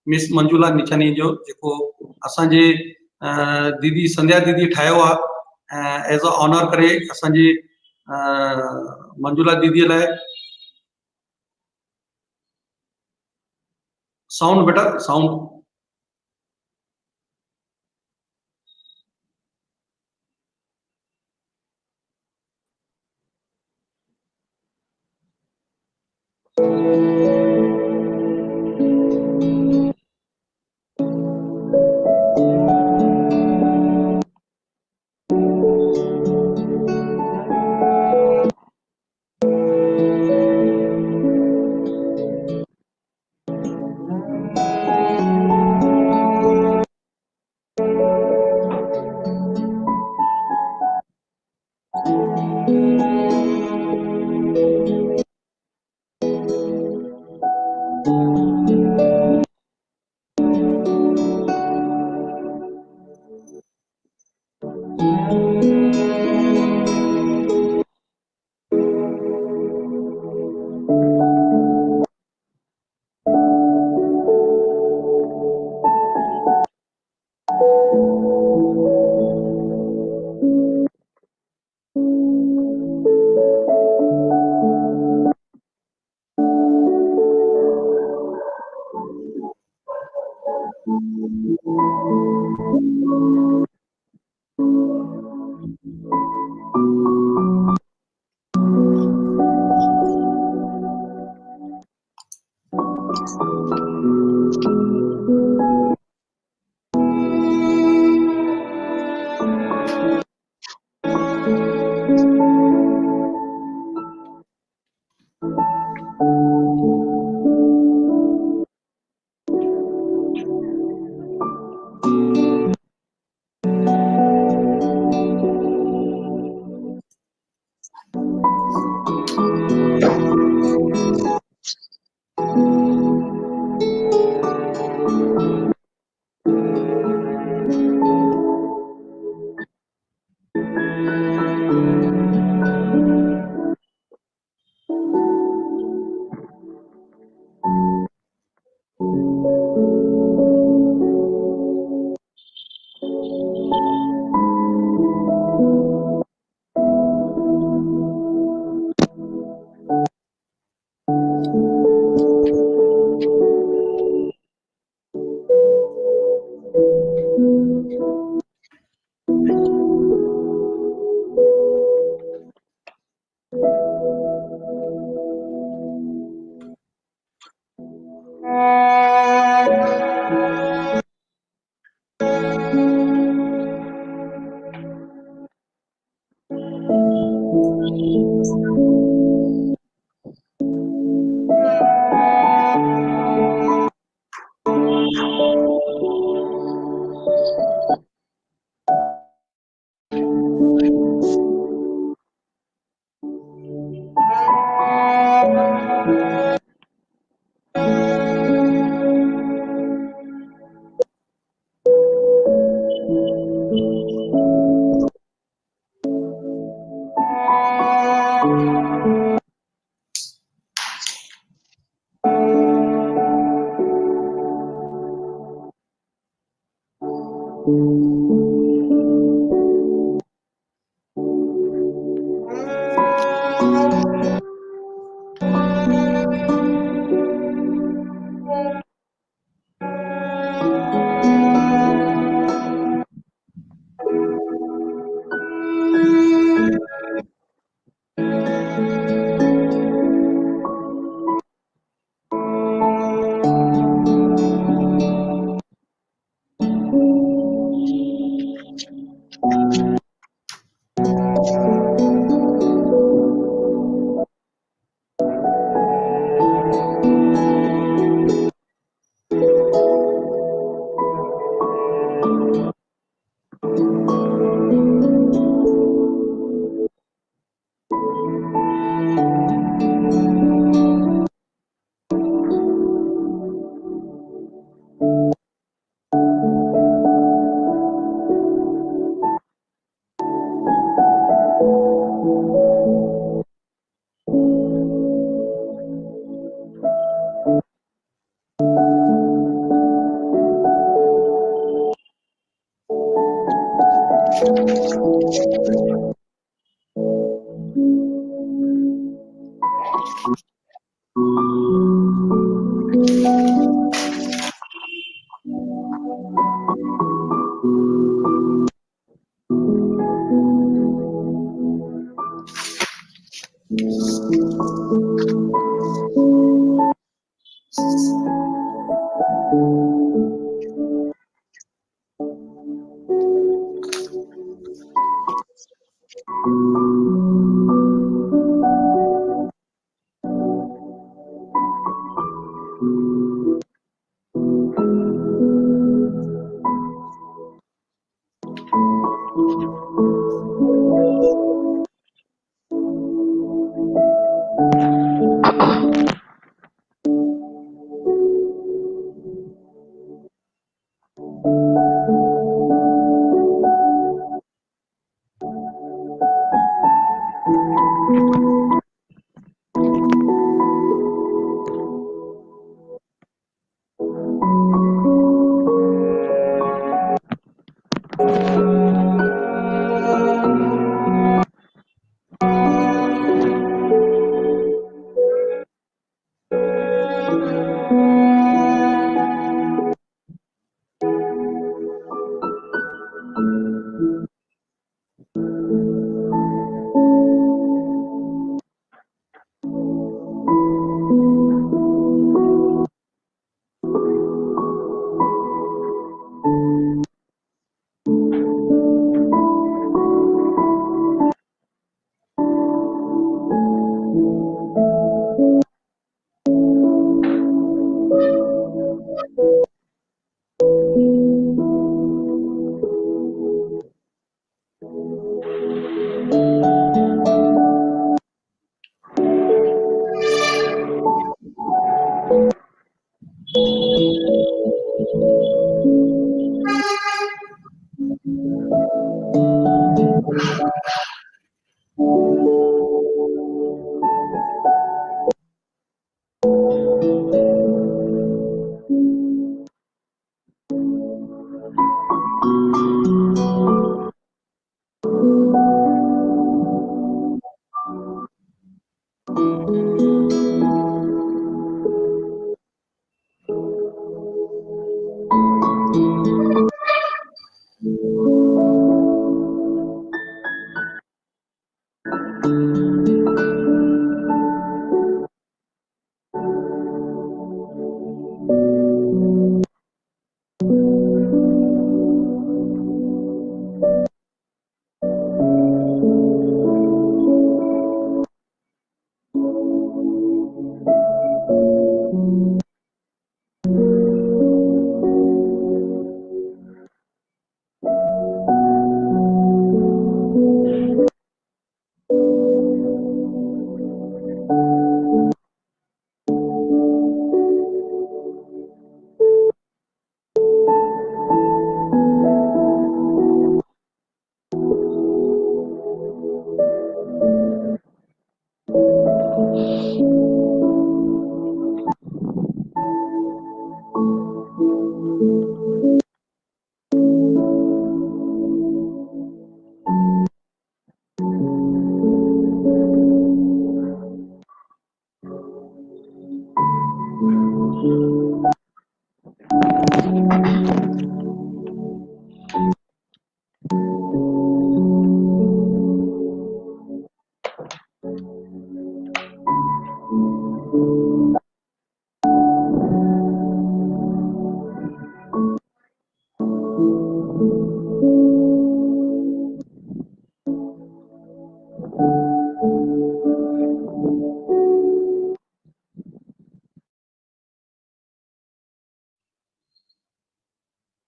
Miss Manjula निचानी जो जेको असांजे दीदी संध्या दीदी ठाहियो आहे एज अ ऑनर करे असांजी मंजुला दीदी लाइ साउंड बेटा साउंड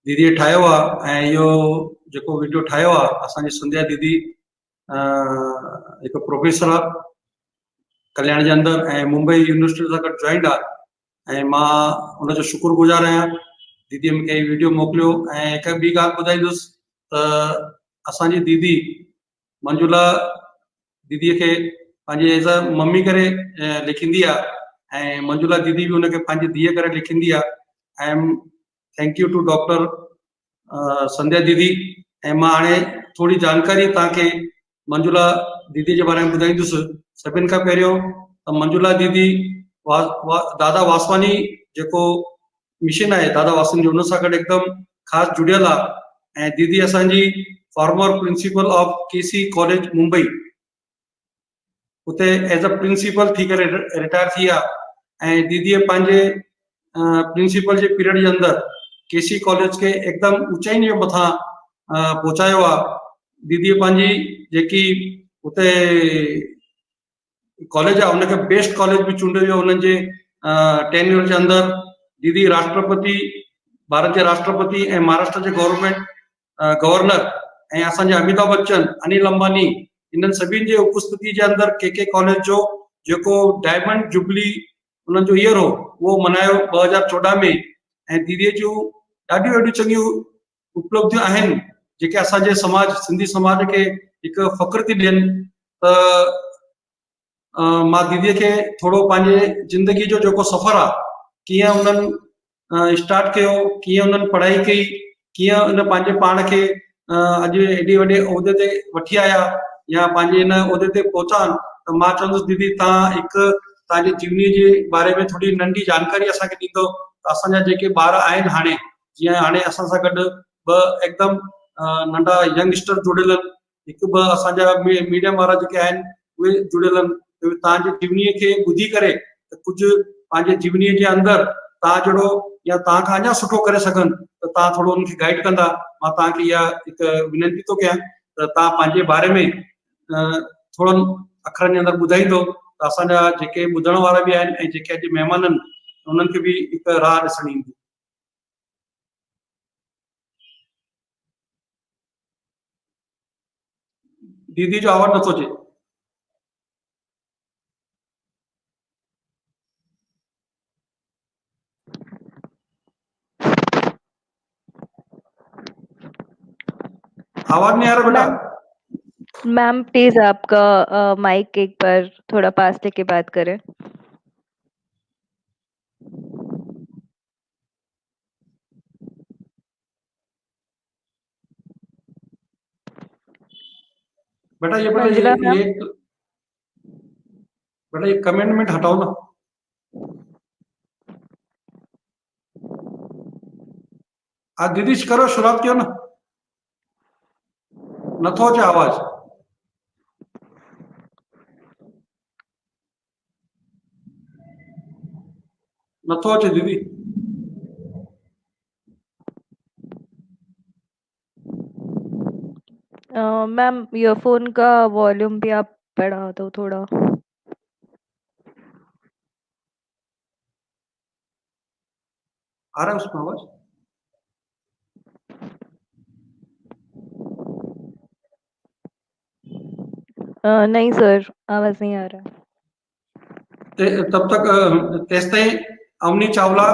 दीदी ठाहियो आहे ऐं इहो जेको वीडियो ठाहियो आहे असांजी संध्या दीदी हिकु प्रोफेसर आहे कल्याण जे अंदरि ऐं मुंबई यूनिवर्सिटी सां गॾु जॉइंट आहे ऐं मां हुनजो शुक्रगुज़ार आहियां। दीदीअ मूंखे हीउ वीडियो मोकिलियो ऐं हिकु ॿी ॻाल्हि ॿुधाईंदुसि त असांजी दीदी मंजुला दीदीअ खे पंहिंजे एज़ अ मम्मी करे लिखंदी आहे ऐं मंजुला दीदी बि हुनखे पंहिंजी धीअ करे लिखंदी आहे। I am thank you to doctor Sandhya दीदी ऐं मां हाणे थोड़ी जानकारी तव्हांखे मंजुला दीदी जे बारे में ॿुधाईंदुसि। सभिनि खां पहिरियों त मंजुला दीदी दादा वासवानी जेको मिशन आहे दादा वासवानी जो, उन सां गॾु एकदमि ख़ासि जुड़ियल आहे। ऐं दीदी असांजी former principal of KC college Mumbai, उते एज अ प्रिंसिपल थी करे रिटायर थी आहे। ऐं दीदीअ पंहिंजे प्रिंसिपल जे पीरियड जे अंदरि केसी कॉलेज खे एकदमि ऊचाई जे मथां पहुचायो आहे। दीदीअ पंहिंजी जेकी उते कॉलेज आहे उनखे बेस्ट कॉलेज बि चूंडियो वियो उन्हनि जे टेन्योर जे अंदरि। दीदी राष्ट्रपति, भारत जे राष्ट्रपति ऐं महाराष्ट्र जे गवर्नर ऐं असांजा अमिताभ बच्चन, अनिल अंबानी, इन्हनि सभिनि जे उपस्थिति जे अंदरि के कॉलेज जो जेको डायमंड जुबली उन्हनि जो ईयर हो उहो मनायो 2014 में। ऐं दीदीअ जूं ॾाढियूं ॾाढियूं चङियूं उपलब्धियूं आहिनि जेके असांजे समाज, सिंधी समाज खे हिकु फ़ख्रु थी ॾियनि। त मां दीदीअ खे थोरो पंहिंजे ज़िंदगी जो जेको सफ़र आहे, कीअं उन्हनि स्टार्ट कयो, कीअं उन्हनि पढ़ाई कई, कीअं उन पंहिंजे पाण खे अॼु एॾे वॾे उहिदे ते वठी आया या पंहिंजे हिन उहिदे ते पहुचा आहिनि। त मां चवंदुसि दीदी तव्हां हिकु तव्हांजी जीवनी जे बारे में थोरी नंढी जानकारी असांखे ॾींदो त असांजा जेके ॿार आहिनि हाणे, जीअं हाणे असां सां गॾु ॿ एकदमि नंढा यंगस्टर जुड़ियल आहिनि, हिकु ॿ असांजा मीडियम वारा जेके आहिनि उहे जुड़ियल आहिनि। तव्हांजी जीवनीअ खे ॿुधी करे त कुझु पंहिंजे जीवनीअ जे अंदरि तव्हां जहिड़ो या तव्हां खां अञा सुठो करे सघनि त तव्हां थोरो उनखे गाइड कंदा। मां तव्हांखे इहा हिकु विनंती थो कयां त तव्हां पंहिंजे बारे में थोरनि अखरनि जे अंदरि ॿुधाईंदो त असांजा जेके ॿुधण वारा बि आहिनि ऐं जेके अॼु महिमान आहिनि उन्हनि खे बि हिकु राह ॾिसण ईंदी। दीदी जो आवाज़ नथो अचे। आवाज नहीं आ रहा बेटा। मैम प्लीज आपका माइक एक बार थोड़ा पास लेके बात करें। बेटा ये बेटा ये कमेंटमेंट हटाओ ना। आप दीदी करो, शुरुआत करो ना। नथो अचे आवाज। नथो अचे दीदी। मैम ईयरफोन का वॉल्यूम भी आप बढ़ा दो थोड़ा। आ रहा है उसमें आवाज? नहीं सर, आवाज नहीं आ रहा। तब तक तेज ताईं अवनी चावला